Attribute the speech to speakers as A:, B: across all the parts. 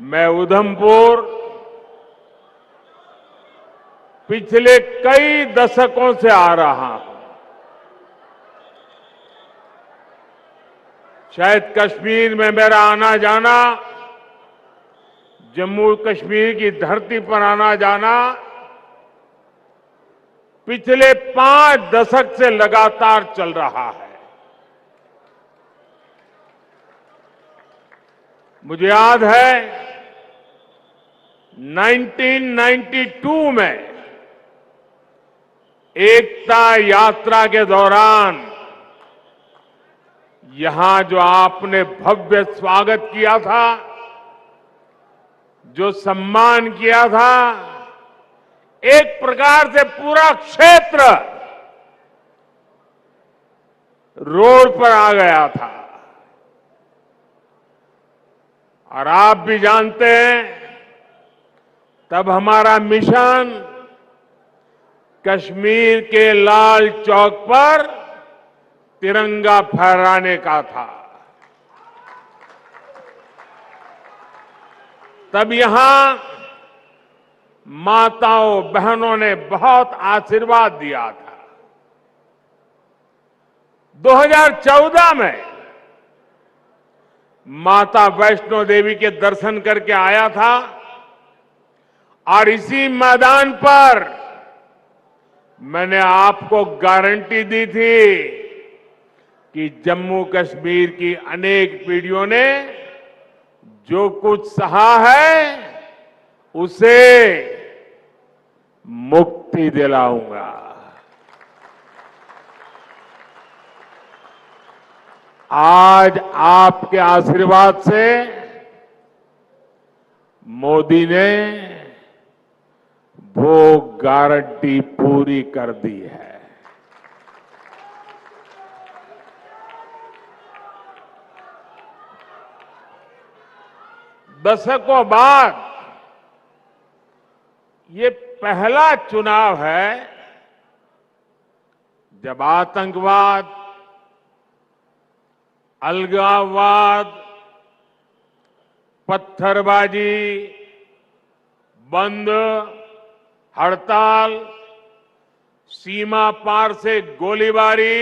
A: मैं उधमपुर पिछले कई दशकों से आ रहा हूं। शायद कश्मीर में मेरा आना जाना, जम्मू कश्मीर की धरती पर आना जाना पिछले 5 दशक से लगातार चल रहा है। मुझे याद है 1992 में एकता यात्रा के दौरान यहां जो आपने भव्य स्वागत किया था, जो सम्मान किया था, एक प्रकार से पूरा क्षेत्र रोड पर आ गया था। और आप भी जानते हैं, तब हमारा मिशन कश्मीर के लाल चौक पर तिरंगा फहराने का था। तब यहां माताओं बहनों ने बहुत आशीर्वाद दिया था। 2014 में माता वैष्णो देवी के दर्शन करके आया था और इसी मैदान पर मैंने आपको गारंटी दी थी कि जम्मू कश्मीर की अनेक पीढ़ियों ने जो कुछ सहा है उसे मुक्ति दिलाऊंगा। आज आपके आशीर्वाद से मोदी ने वो गारंटी पूरी कर दी है। दशकों बाद ये पहला चुनाव है जब आतंकवाद, अलगाववाद, पत्थरबाजी, बंद, हड़ताल, सीमा पार से गोलीबारी,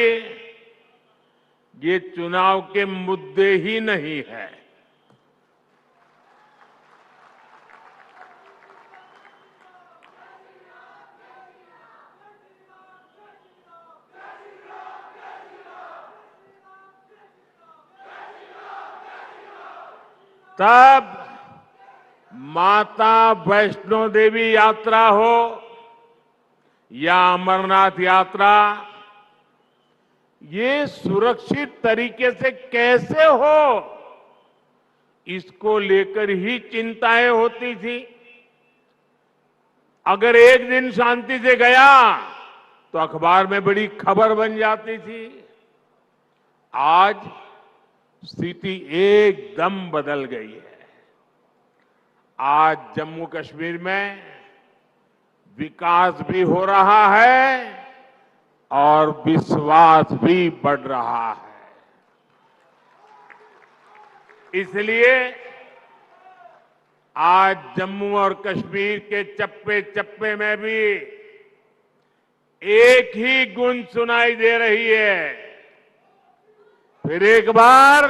A: ये चुनाव के मुद्दे ही नहीं है। तब माता वैष्णो देवी यात्रा हो या अमरनाथ यात्रा, ये सुरक्षित तरीके से कैसे हो, इसको लेकर ही चिंताएं होती थी। अगर एक दिन शांति से गया तो अखबार में बड़ी खबर बन जाती थी। आज स्थिति एकदम बदल गई है। आज जम्मू कश्मीर में विकास भी हो रहा है और विश्वास भी बढ़ रहा है। इसलिए आज जम्मू और कश्मीर के चप्पे चप्पे में भी एक ही गूंज सुनाई दे रही है। फिर एक बार,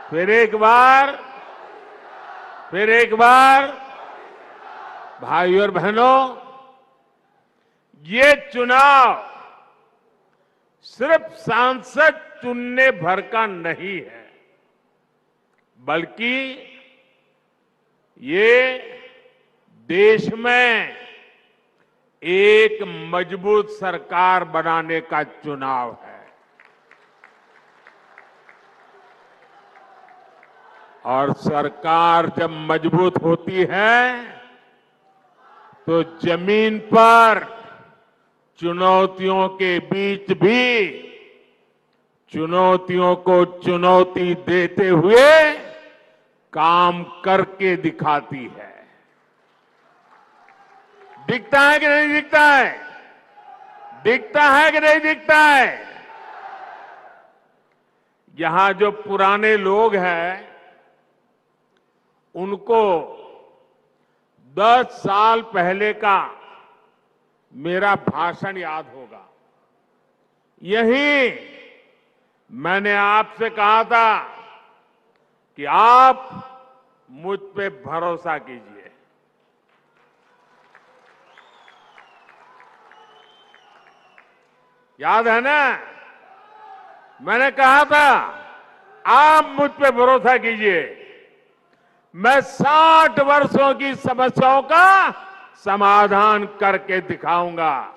A: फिर एक बार, फिर एक बार, भाइयों और बहनों, ये चुनाव सिर्फ सांसद चुनने भर का नहीं है, बल्कि ये देश में एक मजबूत सरकार बनाने का चुनाव है। और सरकार जब मजबूत होती है तो जमीन पर चुनौतियों के बीच भी चुनौतियों को चुनौती देते हुए काम करके दिखाती है। दिखता है कि नहीं दिखता है? दिखता है कि नहीं दिखता है? यहां जो पुराने लोग हैं उनको 10 साल पहले का मेरा भाषण याद होगा। यही मैंने आपसे कहा था कि आप मुझ पे भरोसा कीजिए। याद है ना? मैंने कहा था आप मुझ पे भरोसा कीजिए, मैं 60 वर्षों की समस्याओं का समाधान करके दिखाऊंगा।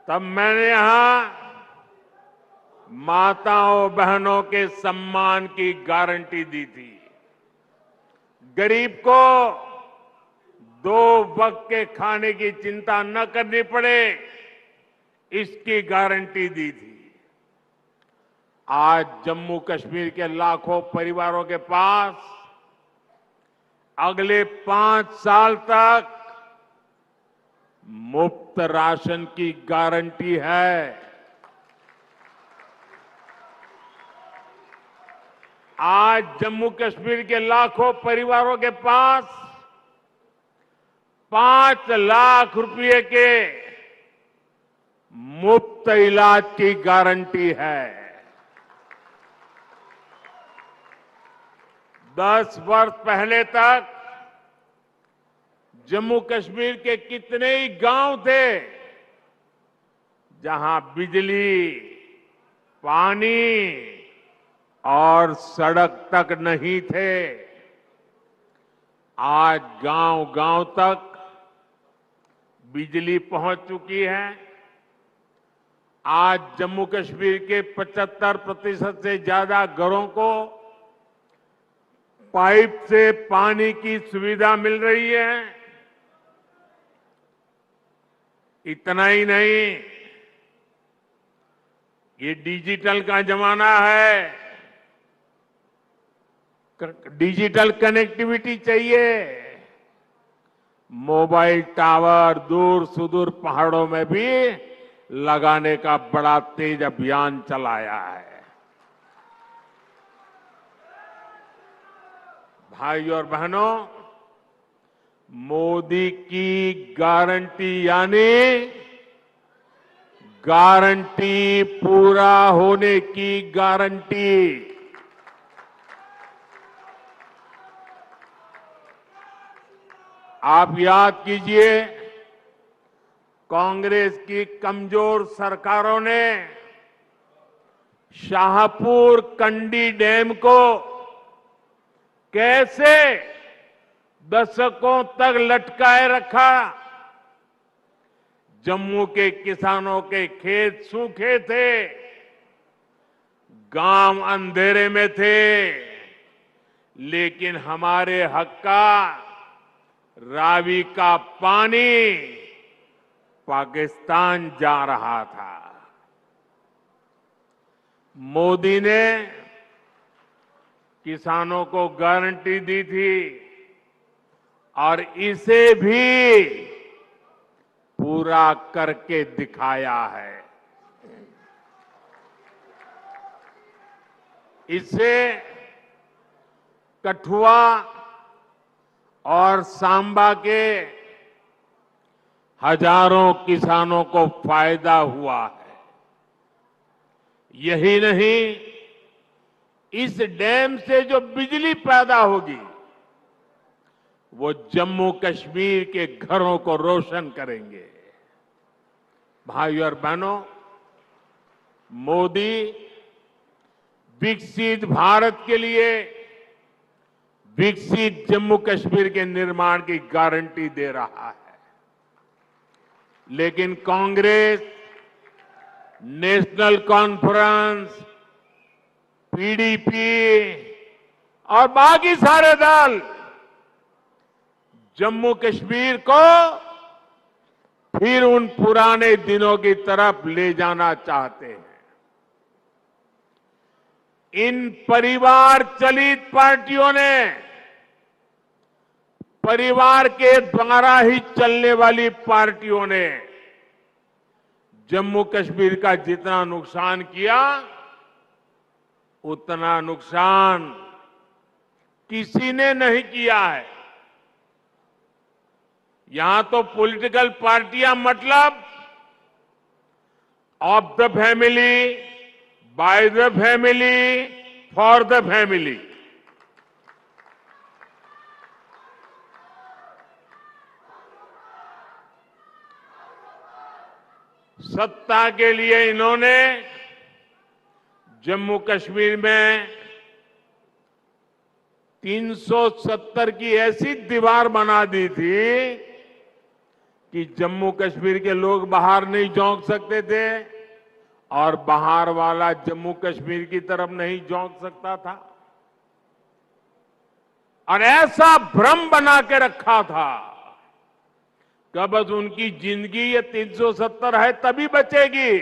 A: तब मैंने यहां माताओं बहनों के सम्मान की गारंटी दी थी, गरीब को 2 वक्त के खाने की चिंता न करनी पड़े, इसकी गारंटी दी थी। आज जम्मू कश्मीर के लाखों परिवारों के पास अगले 5 साल तक मुफ्त राशन की गारंटी है। आज जम्मू कश्मीर के लाखों परिवारों के पास 5 लाख रुपए के मुफ्त इलाज की गारंटी है। 10 वर्ष पहले तक जम्मू कश्मीर के कितने ही गांव थे जहां बिजली, पानी और सड़क तक नहीं थे। आज गांव-गांव तक बिजली पहुंच चुकी है। आज जम्मू कश्मीर के 75% से ज्यादा घरों को पाइप से पानी की सुविधा मिल रही है। इतना ही नहीं, ये डिजिटल का जमाना है, डिजिटल कनेक्टिविटी चाहिए। मोबाइल टावर दूर सुदूर पहाड़ों में भी लगाने का बड़ा तेज अभियान चलाया है। भाई और बहनों, मोदी की गारंटी यानी गारंटी पूरा होने की गारंटी। आप याद कीजिए, कांग्रेस की कमजोर सरकारों ने शाहपुर कंडी डैम को कैसे दशकों तक लटकाए रखा। जम्मू के किसानों के खेत सूखे थे, गांव अंधेरे में थे, लेकिन हमारे हक का रावी का पानी पाकिस्तान जा रहा था। मोदी ने किसानों को गारंटी दी थी और इसे भी पूरा करके दिखाया है। इससे कठुआ और सांबा के हजारों किसानों को फायदा हुआ है। यही नहीं, इस डैम से जो बिजली पैदा होगी वो जम्मू कश्मीर के घरों को रोशन करेंगे। भाई और बहनों, मोदी विकसित भारत के लिए विकसित जम्मू कश्मीर के निर्माण की गारंटी दे रहा है। लेकिन कांग्रेस, नेशनल कॉन्फ्रेंस, पीडीपी और बाकी सारे दल जम्मू कश्मीर को फिर उन पुराने दिनों की तरफ ले जाना चाहते हैं। इन परिवार चलित पार्टियों ने, परिवार के द्वारा ही चलने वाली पार्टियों ने जम्मू कश्मीर का जितना नुकसान किया उतना नुकसान किसी ने नहीं किया है। यहां तो पॉलिटिकल पार्टियां मतलब of the family, by the family, for the family. सत्ता के लिए इन्होंने जम्मू कश्मीर में 370 की ऐसी दीवार बना दी थी कि जम्मू कश्मीर के लोग बाहर नहीं झोंक सकते थे और बाहर वाला जम्मू कश्मीर की तरफ नहीं झोंक सकता था। और ऐसा भ्रम बना के रखा था कि बस उनकी जिंदगी ये 370 है तभी बचेगी।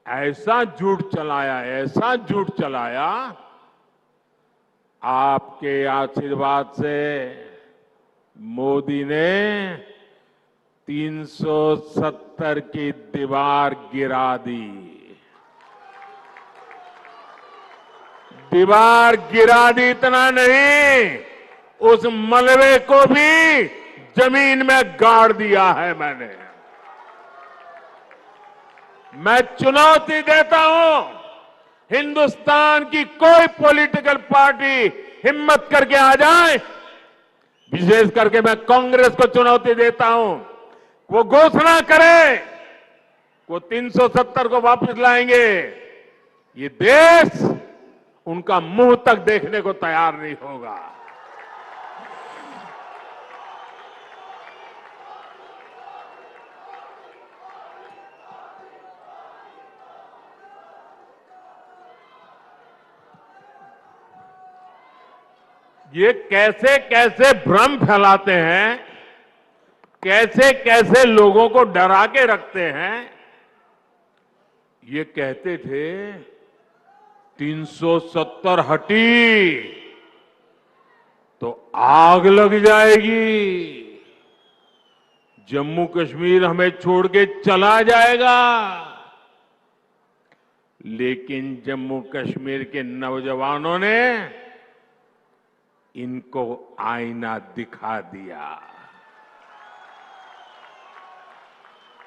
A: ऐसा झूठ चलाया, ऐसा झूठ चलाया। आपके आशीर्वाद से मोदी ने 370 की दीवार गिरा दी। दीवार गिरा दी इतना नहीं, उस मलबे को भी जमीन में गाड़ दिया है मैंने। मैं चुनौती देता हूं, हिंदुस्तान की कोई पॉलिटिकल पार्टी हिम्मत करके आ जाए, विशेष करके मैं कांग्रेस को चुनौती देता हूं, वो घोषणा करे वो 370 को वापस लाएंगे, ये देश उनका मुंह तक देखने को तैयार नहीं होगा। ये कैसे कैसे भ्रम फैलाते हैं, कैसे कैसे लोगों को डरा के रखते हैं। ये कहते थे 370 हटी तो आग लग जाएगी, जम्मू कश्मीर हमें छोड़ के चला जाएगा। लेकिन जम्मू कश्मीर के नौजवानों ने इनको आईना दिखा दिया।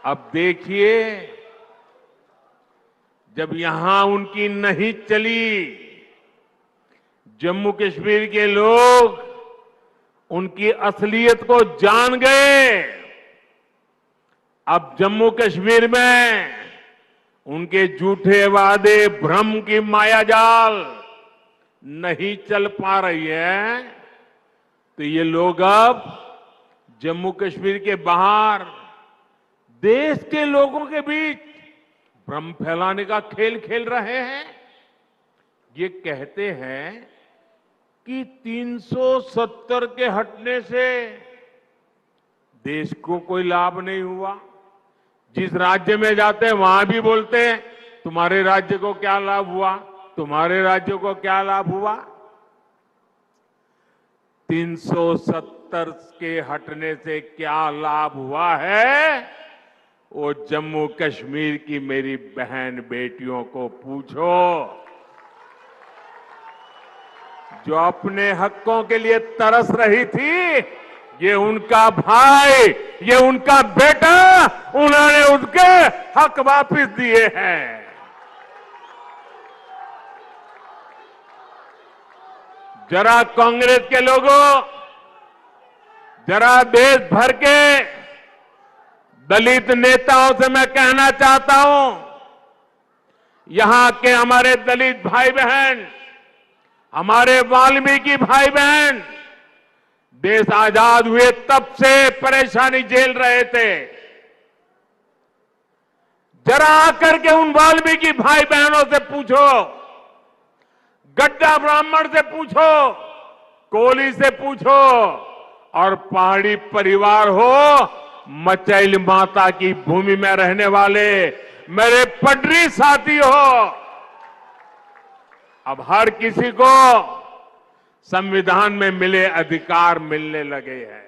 A: अब देखिए, जब यहां उनकी नहीं चली, जम्मू कश्मीर के लोग उनकी असलियत को जान गए। अब जम्मू कश्मीर में उनके झूठे वादे, भ्रम की मायाजाल नहीं चल पा रही है, तो ये लोग अब जम्मू कश्मीर के बाहर देश के लोगों के बीच भ्रम फैलाने का खेल खेल रहे हैं। ये कहते हैं कि 370 के हटने से देश को कोई लाभ नहीं हुआ। जिस राज्य में जाते हैं वहां भी बोलते हैं तुम्हारे राज्य को क्या लाभ हुआ, तुम्हारे राज्य को क्या लाभ हुआ। 370 के हटने से क्या लाभ हुआ है, वो जम्मू कश्मीर की मेरी बहन बेटियों को पूछो, जो अपने हकों के लिए तरस रही थी। ये उनका भाई, ये उनका बेटा, उन्होंने उनके हक वापस दिए हैं। जरा कांग्रेस के लोगों, जरा देश भर के दलित नेताओं से मैं कहना चाहता हूं, यहां के हमारे दलित भाई बहन, हमारे वाल्मीकि भाई बहन देश आजाद हुए तब से परेशानी झेल रहे थे। जरा आकर के उन वाल्मीकि भाई बहनों से पूछो, गड्ढा ब्राह्मण से पूछो, कोली से पूछो, और पहाड़ी परिवार हो, मचैल माता की भूमि में रहने वाले मेरे पटरी साथी हो, अब हर किसी को संविधान में मिले अधिकार मिलने लगे हैं।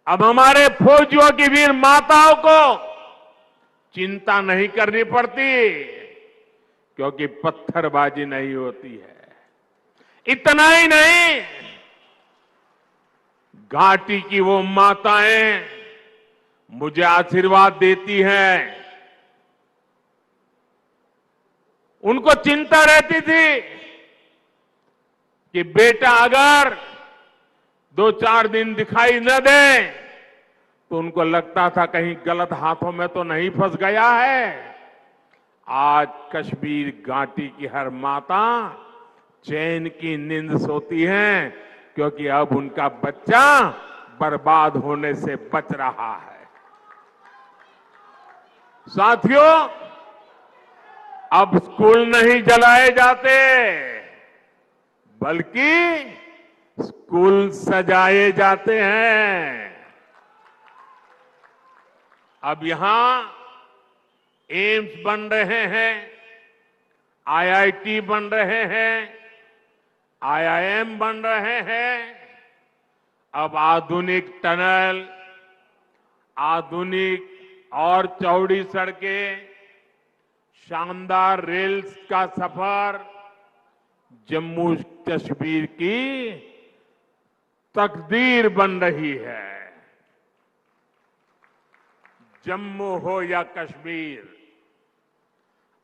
A: अब हमारे फौजियों की वीर माताओं को चिंता नहीं करनी पड़ती, क्योंकि पत्थरबाजी नहीं होती है। इतना ही नहीं, घाटी की वो माताएं मुझे आशीर्वाद देती हैं। उनको चिंता रहती थी कि बेटा अगर 2-4 दिन दिखाई न दे तो उनको लगता था कहीं गलत हाथों में तो नहीं फंस गया है। आज कश्मीर घाटी की हर माता चैन की नींद सोती है, क्योंकि अब उनका बच्चा बर्बाद होने से बच रहा है। साथियों, अब स्कूल नहीं जलाए जाते, बल्कि स्कूल सजाए जाते हैं। अब यहां एम्स बन रहे हैं, आईआईटी बन रहे हैं, आईआईएम बन रहे हैं। अब आधुनिक टनल, आधुनिक और चौड़ी सड़कें, शानदार रेल्स का सफर जम्मू कश्मीर की तकदीर बन रही है। जम्मू हो या कश्मीर,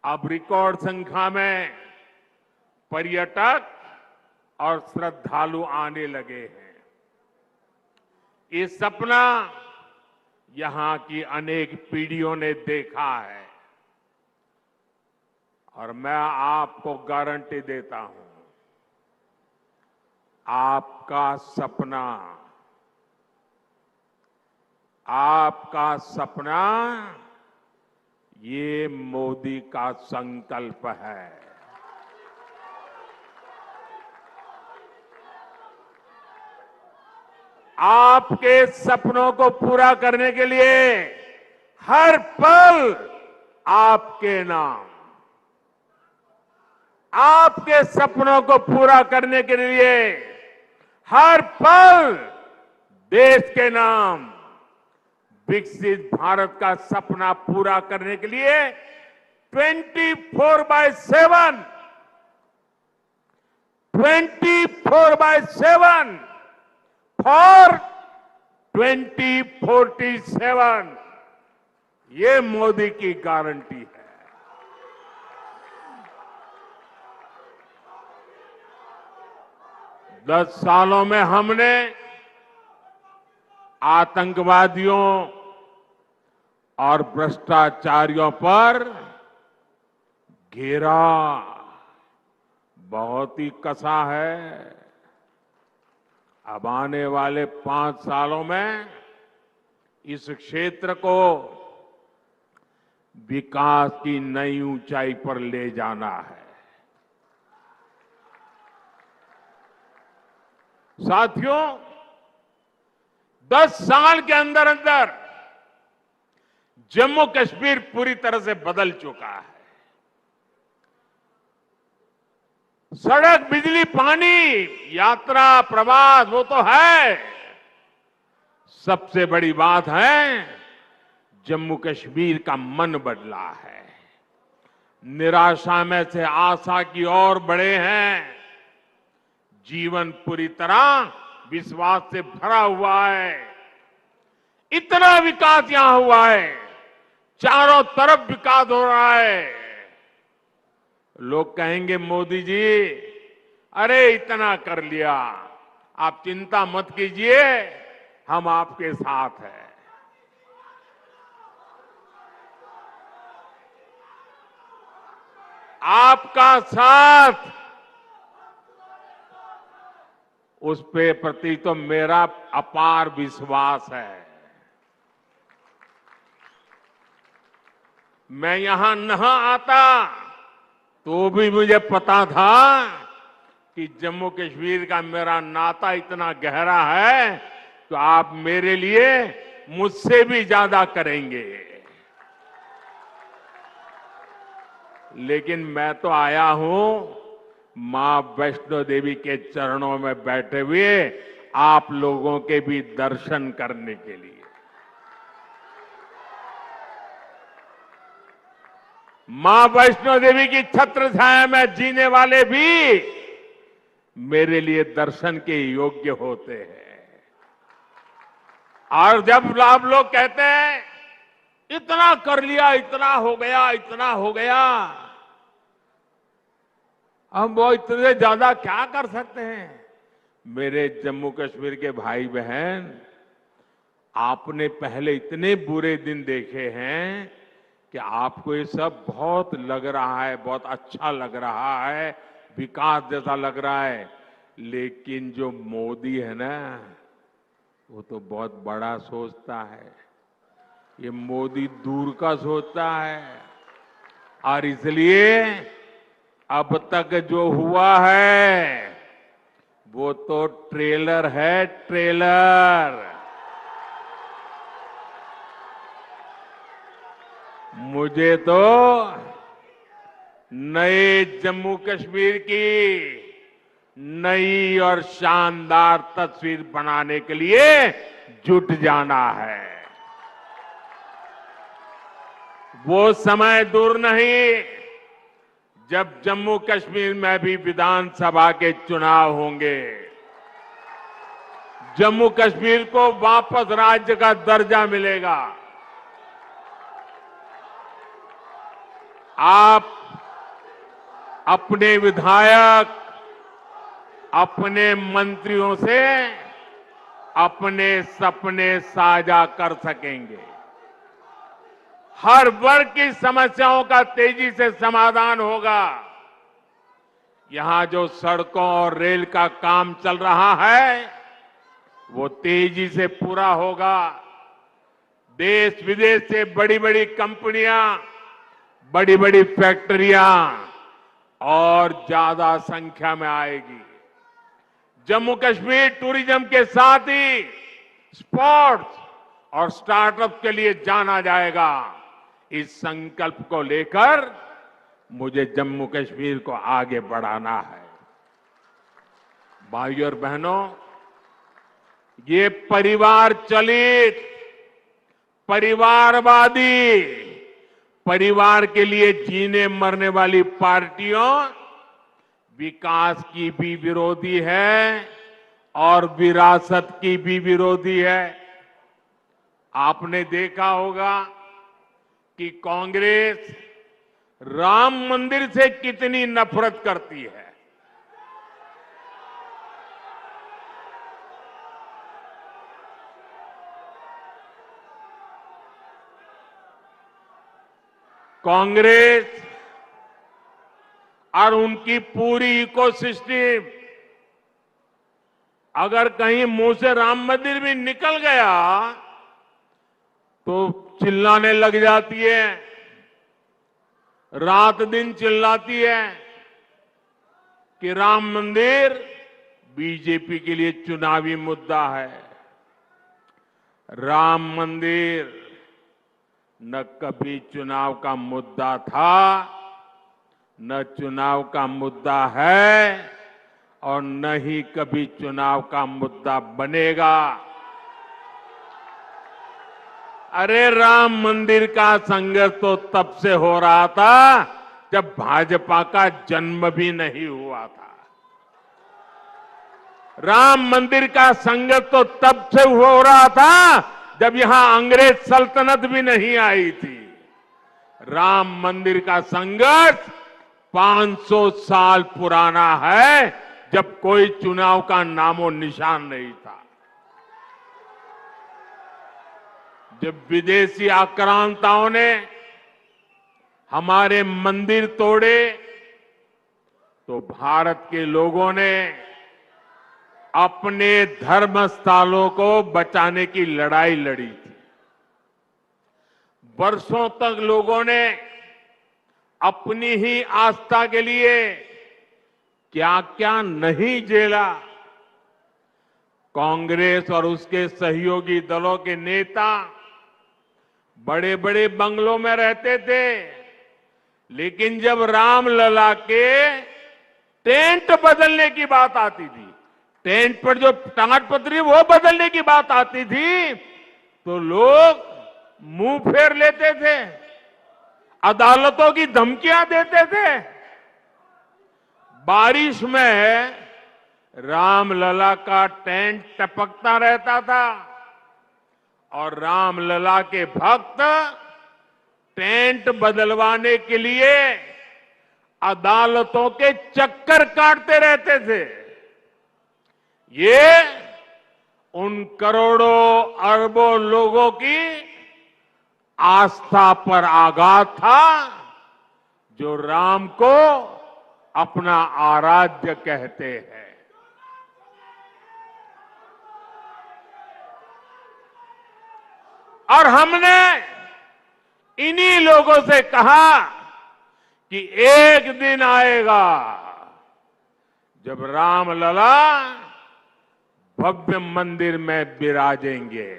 A: अब रिकॉर्ड संख्या में पर्यटक और श्रद्धालु आने लगे हैं। ये सपना यहां की अनेक पीढ़ियों ने देखा है, और मैं आपको गारंटी देता हूं, आपका सपना ये मोदी का संकल्प है। आपके सपनों को पूरा करने के लिए हर पल आपके नाम, आपके सपनों को पूरा करने के लिए हर पल देश के नाम, विकसित भारत का सपना पूरा करने के लिए 24/7 फॉर 2047 ये मोदी की गारंटी है। दस सालों में हमने आतंकवादियों और भ्रष्टाचारियों पर घेरा बहुत ही कसा है। अब आने वाले 5 सालों में इस क्षेत्र को विकास की नई ऊंचाई पर ले जाना है। साथियों, 10 साल के अंदर अंदर जम्मू कश्मीर पूरी तरह से बदल चुका है। सड़क, बिजली, पानी, यात्रा, प्रवास वो तो है, सबसे बड़ी बात है जम्मू कश्मीर का मन बदला है। निराशा में से आशा की ओर बढ़े हैं। जीवन पूरी तरह विश्वास से भरा हुआ है। इतना विकास यहां हुआ है, चारों तरफ विकास हो रहा है। लोग कहेंगे मोदी जी, अरे इतना कर लिया, आप चिंता मत कीजिए, हम आपके साथ हैं। आपका साथ, उस पे प्रति तो मेरा अपार विश्वास है। मैं यहां न आता तो भी मुझे पता था कि जम्मू कश्मीर का मेरा नाता इतना गहरा है तो आप मेरे लिए मुझसे भी ज्यादा करेंगे। लेकिन मैं तो आया हूं मां वैष्णो देवी के चरणों में बैठे हुए आप लोगों के भी दर्शन करने के लिए। मां वैष्णो देवी की छत्र छाया में जीने वाले भी मेरे लिए दर्शन के योग्य होते हैं। और जब आप लोग कहते हैं इतना कर लिया, इतना हो गया, इतना हो गया, हम वो इतने ज्यादा क्या कर सकते हैं? मेरे जम्मू कश्मीर के भाई बहन, आपने पहले इतने बुरे दिन देखे हैं कि आपको ये सब बहुत लग रहा है, बहुत अच्छा लग रहा है, विकास जैसा लग रहा है। लेकिन जो मोदी है ना, वो तो बहुत बड़ा सोचता है। ये मोदी दूर का सोचता है। और इसलिए अब तक जो हुआ है वो तो ट्रेलर है, ट्रेलर। मुझे तो नए जम्मू कश्मीर की नई और शानदार तस्वीर बनाने के लिए जुट जाना है। वो समय दूर नहीं जब जम्मू कश्मीर में भी विधानसभा के चुनाव होंगे। जम्मू कश्मीर को वापस राज्य का दर्जा मिलेगा। आप अपने विधायक, अपने मंत्रियों से अपने सपने साझा कर सकेंगे। हर वर्ग की समस्याओं का तेजी से समाधान होगा। यहां जो सड़कों और रेल का काम चल रहा है वो तेजी से पूरा होगा। देश विदेश से बड़ी बड़ी कंपनियां, बड़ी बड़ी फैक्ट्रियां और ज्यादा संख्या में आएगी। जम्मू कश्मीर टूरिज्म के साथ ही स्पोर्ट्स और स्टार्टअप के लिए जाना जाएगा। इस संकल्प को लेकर मुझे जम्मू कश्मीर को आगे बढ़ाना है। भाइयों और बहनों, ये परिवार चलित, परिवारवादी, परिवार के लिए जीने मरने वाली पार्टियों विकास की भी विरोधी है और विरासत की भी विरोधी है। आपने देखा होगा कि कांग्रेस राम मंदिर से कितनी नफरत करती है। कांग्रेस और उनकी पूरी इकोसिस्टम अगर कहीं मुंह से राम मंदिर भी निकल गया तो चिल्लाने लग जाती है, रात दिन चिल्लाती है कि राम मंदिर बीजेपी के लिए चुनावी मुद्दा है। राम मंदिर न कभी चुनाव का मुद्दा था, न चुनाव का मुद्दा है और न ही कभी चुनाव का मुद्दा बनेगा। अरे राम मंदिर का संघर्ष तो तब से हो रहा था जब भाजपा का जन्म भी नहीं हुआ था। राम मंदिर का संघर्ष तो तब से हो रहा था जब यहां अंग्रेज सल्तनत भी नहीं आई थी। राम मंदिर का संघर्ष 500 साल पुराना है, जब कोई चुनाव का नामो निशान नहीं था। जब विदेशी आक्रांताओं ने हमारे मंदिर तोड़े तो भारत के लोगों ने अपने धर्म स्थलों को बचाने की लड़ाई लड़ी थी। वर्षों तक लोगों ने अपनी ही आस्था के लिए क्या क्या नहीं झेला। कांग्रेस और उसके सहयोगी दलों के नेता बड़े बड़े बंगलों में रहते थे, लेकिन जब रामलला के टेंट बदलने की बात आती थी टेंट पर जो ताड़पत्री वो बदलने की बात आती थी तो लोग मुंह फेर लेते थे, अदालतों की धमकियां देते थे। बारिश में रामलला का टेंट टपकता रहता था और रामलला के भक्त टेंट बदलवाने के लिए अदालतों के चक्कर काटते रहते थे। ये उन करोड़ों अरबों लोगों की आस्था पर आघात था जो राम को अपना आराध्य कहते हैं। और हमने इन्हीं लोगों से कहा कि एक दिन आएगा जब रामलला भव्य मंदिर में विराजेंगे।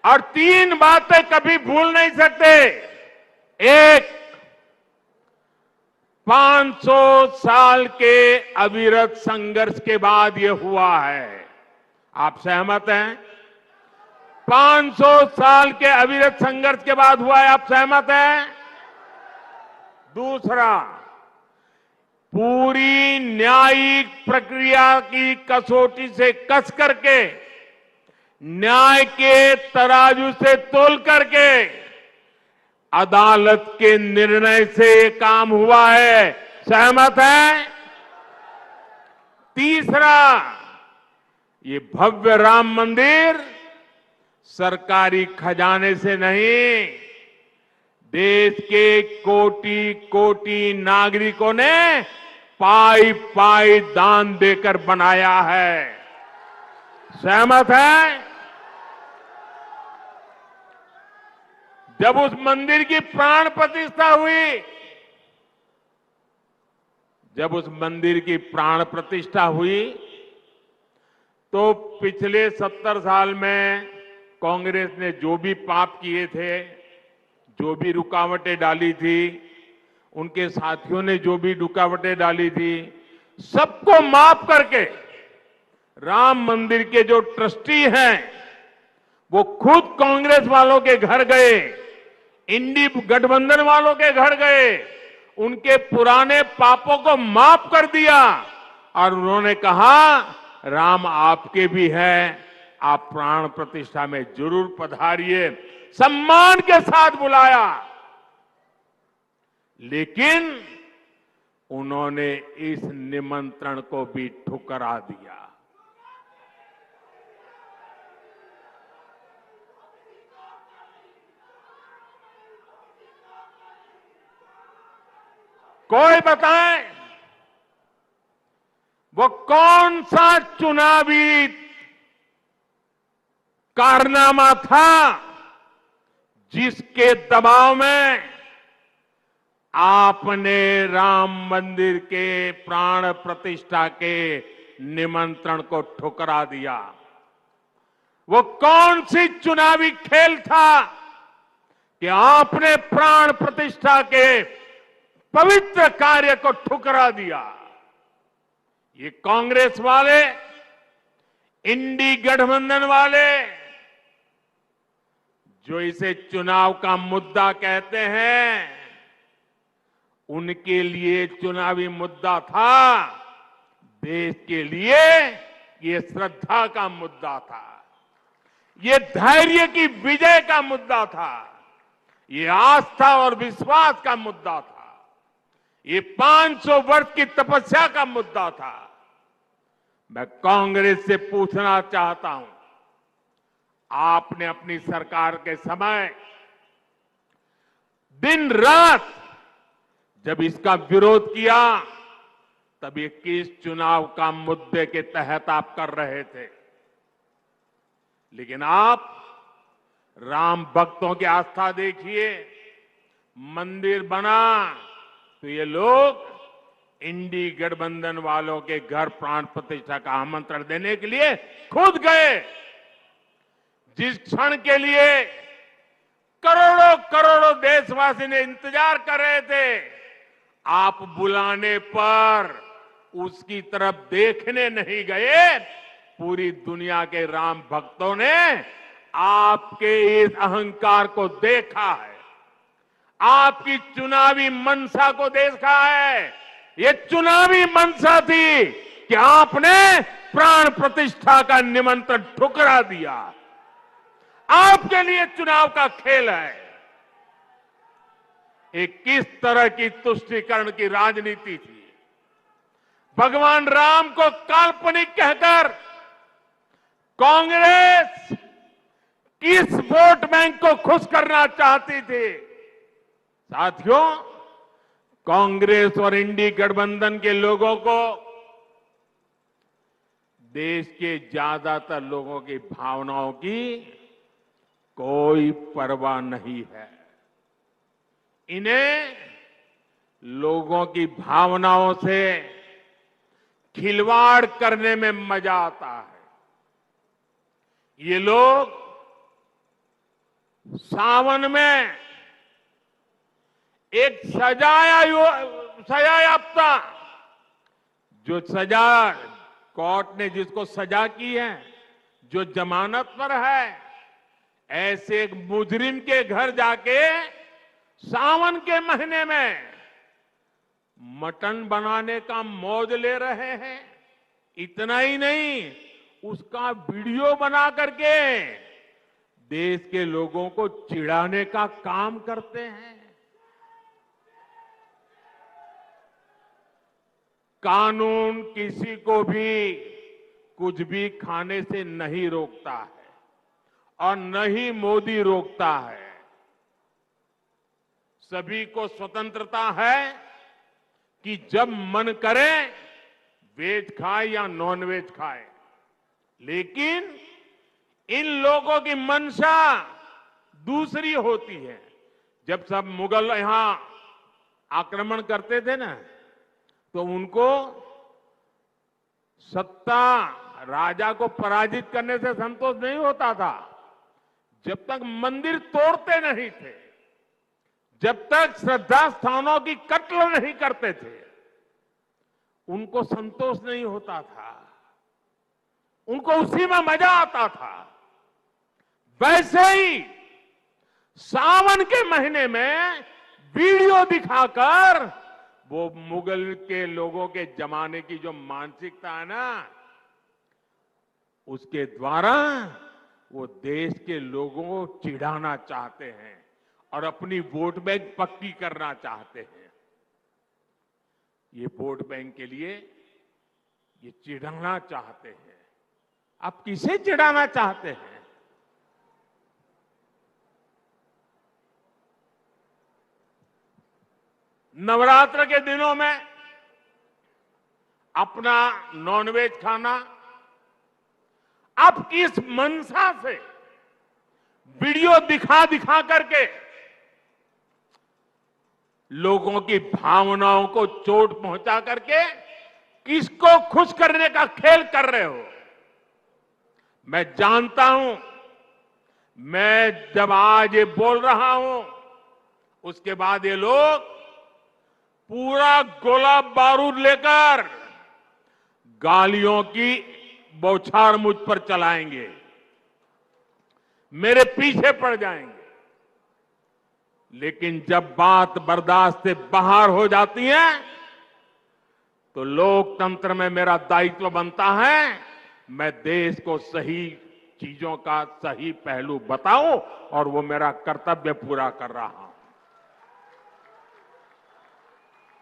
A: और तीन बातें कभी भूल नहीं सकते। एक, 500 साल के अविरत संघर्ष के बाद ये हुआ है। आप सहमत हैं? 500 साल के अविरत संघर्ष के बाद हुआ है। आप सहमत हैं? दूसरा, पूरी न्यायिक प्रक्रिया की कसौटी से कस करके, न्याय के तराजू से तोल करके अदालत के निर्णय से ये काम हुआ है। सहमत है? तीसरा, ये भव्य राम मंदिर सरकारी खजाने से नहीं, देश के कोटि कोटि नागरिकों ने पाई पाई दान देकर बनाया है। सहमत है? जब उस मंदिर की प्राण प्रतिष्ठा हुई, जब उस मंदिर की प्राण प्रतिष्ठा हुई तो पिछले 70 साल में कांग्रेस ने जो भी पाप किए थे, जो भी रुकावटें डाली थी, उनके साथियों ने जो भी रुकावटें डाली थी, सबको माफ करके राम मंदिर के जो ट्रस्टी हैं वो खुद कांग्रेस वालों के घर गए, इंडी गठबंधन वालों के घर गए, उनके पुराने पापों को माफ कर दिया और उन्होंने कहा राम आपके भी हैं, आप प्राण प्रतिष्ठा में जरूर पधारिए। सम्मान के साथ बुलाया, लेकिन उन्होंने इस निमंत्रण को भी ठुकरा दिया। कोई बताए वो कौन सा चुनावी कारनामा था जिसके दबाव में आपने राम मंदिर के प्राण प्रतिष्ठा के निमंत्रण को ठुकरा दिया? वो कौन सी चुनावी खेल था कि आपने प्राण प्रतिष्ठा के पवित्र कार्य को ठुकरा दिया? ये कांग्रेस वाले, इंडी गठबंधन वाले जो इसे चुनाव का मुद्दा कहते हैं, उनके लिए चुनावी मुद्दा था, देश के लिए ये श्रद्धा का मुद्दा था, ये धैर्य की विजय का मुद्दा था, ये आस्था और विश्वास का मुद्दा था, ये 500 वर्ष की तपस्या का मुद्दा था। मैं कांग्रेस से पूछना चाहता हूं, आपने अपनी सरकार के समय दिन रात जब इसका विरोध किया तब ये किस चुनाव का मुद्दे के तहत आप कर रहे थे? लेकिन आप राम भक्तों की आस्था देखिए, मंदिर बना तो ये लोग इंडी गठबंधन वालों के घर प्राण प्रतिष्ठा का आमंत्रण देने के लिए खुद गए। जिस क्षण के लिए करोड़ों करोड़ों देशवासी ने इंतजार कर रहे थे। आप बुलाने पर उसकी तरफ देखने नहीं गए। पूरी दुनिया के राम भक्तों ने आपके इस अहंकार को देखा है, आपकी चुनावी मंशा को देखा है। ये चुनावी मंशा थी कि आपने प्राण प्रतिष्ठा का निमंत्रण ठुकरा दिया। आपके लिए चुनाव का खेल है। एक किस तरह की तुष्टीकरण की राजनीति थी। भगवान राम को काल्पनिक कहकर कांग्रेस किस वोट बैंक को खुश करना चाहती थी। साथियों, कांग्रेस और इंडी गठबंधन के लोगों को देश के ज्यादातर लोगों की भावनाओं की कोई परवाह नहीं है। इन्हें लोगों की भावनाओं से खिलवाड़ करने में मजा आता है। ये लोग सावन में एक सजायाफ्ता, जो सजा कोर्ट ने जिसको सजा की है, जो जमानत पर है, ऐसे एक मुजरिम के घर जाके सावन के महीने में मटन बनाने का मौज ले रहे हैं। इतना ही नहीं, उसका वीडियो बना करके देश के लोगों को चिढ़ाने का काम करते हैं। कानून किसी को भी कुछ भी खाने से नहीं रोकता है और न ही मोदी रोकता है। सभी को स्वतंत्रता है कि जब मन करे वेज खाए या नॉन वेज खाए, लेकिन इन लोगों की मंशा दूसरी होती है। जब सब मुगल यहां आक्रमण करते थे ना, तो उनको सत्ता राजा को पराजित करने से संतोष नहीं होता था। जब तक मंदिर तोड़ते नहीं थे, जब तक श्रद्धा स्थानों की कत्ल नहीं करते थे, उनको संतोष नहीं होता था। उनको उसी में मजा आता था। वैसे ही सावन के महीने में वीडियो दिखाकर वो मुगल के लोगों के जमाने की जो मानसिकता है ना, उसके द्वारा वो देश के लोगों को चिढ़ाना चाहते हैं और अपनी वोट बैंक पक्की करना चाहते हैं। ये वोट बैंक के लिए ये चिढ़ाना चाहते हैं। आप किसे चिढ़ाना चाहते हैं? नवरात्र के दिनों में अपना नॉनवेज खाना आप किस मंशा से वीडियो दिखा दिखा करके लोगों की भावनाओं को चोट पहुंचा करके किसको खुश करने का खेल कर रहे हो? मैं जानता हूं, मैं जब आज ये बोल रहा हूं, उसके बाद ये लोग पूरा गोला बारूद लेकर गालियों की बौछार मुझ पर चलाएंगे, मेरे पीछे पड़ जाएंगे। लेकिन जब बात बर्दाश्त से बाहर हो जाती है, तो लोकतंत्र में मेरा दायित्व बनता है, मैं देश को सही चीजों का सही पहलू बताऊं और वो मेरा कर्तव्य पूरा कर रहा हूं।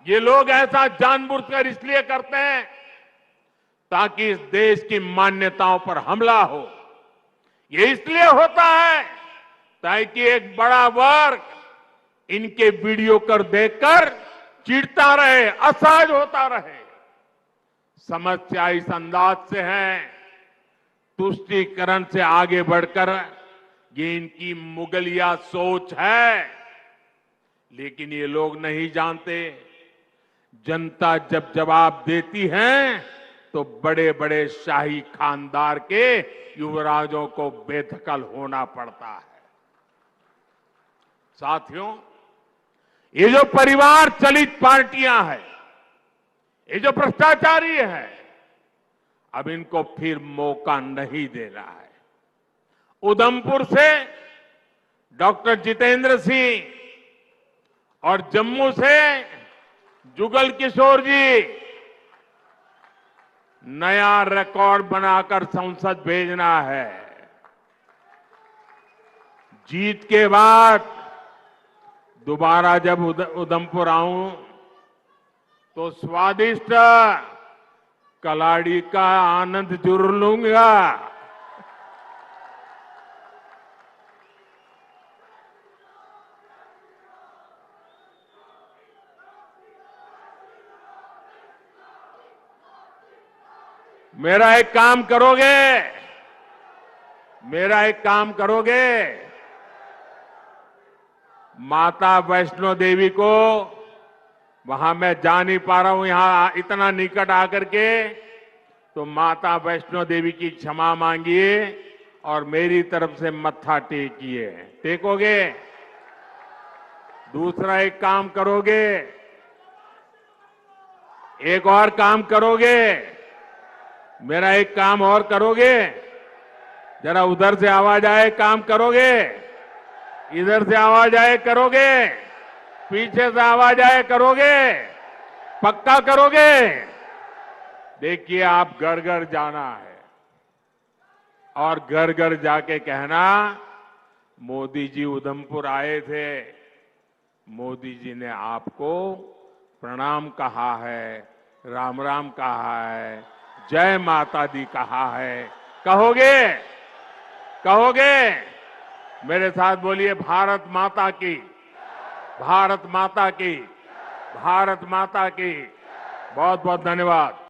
A: ये लोग ऐसा जानबूझकर इसलिए करते हैं ताकि इस देश की मान्यताओं पर हमला हो। ये इसलिए होता है ताकि एक बड़ा वर्ग इनके वीडियो कर देखकर चिढ़ता रहे, असहज होता रहे। समस्या इस अंदाज से है, तुष्टीकरण से आगे बढ़कर ये इनकी मुगलिया सोच है। लेकिन ये लोग नहीं जानते, जनता जब जवाब देती है तो बड़े बड़े शाही खानदार के युवराजों को बेदखल होना पड़ता है। साथियों, ये जो परिवार चलित पार्टियां हैं, ये जो भ्रष्टाचारी है, अब इनको फिर मौका नहीं देना है। उधमपुर से डॉक्टर जितेंद्र सिंह और जम्मू से जुगल किशोर जी नया रिकॉर्ड बनाकर संसद भेजना है। जीत के बाद दोबारा जब उधमपुर आऊं तो स्वादिष्ट कलाड़ी का आनंद जरूर लूंगा। मेरा एक काम करोगे? मेरा एक काम करोगे? माता वैष्णो देवी को, वहां मैं जा नहीं पा रहा हूं, यहां इतना निकट आकर के, तो माता वैष्णो देवी की क्षमा मांगिए और मेरी तरफ से मत्था टेकिए। टेकोगे? दूसरा एक काम करोगे? एक और काम करोगे? मेरा एक काम और करोगे? जरा उधर से आवाज आए, काम करोगे? इधर से आवाज आए, करोगे? पीछे से आवाज आए, करोगे? पक्का करोगे? देखिए, आप घर घर जाना है और घर घर जाके कहना, मोदी जी उधमपुर आए थे, मोदी जी ने आपको प्रणाम कहा है, राम राम कहा है, जय माता दी कहा है। कहोगे? कहोगे? मेरे साथ बोलिए, भारत माता की, भारत माता की, भारत माता की। बहुत बहुत धन्यवाद।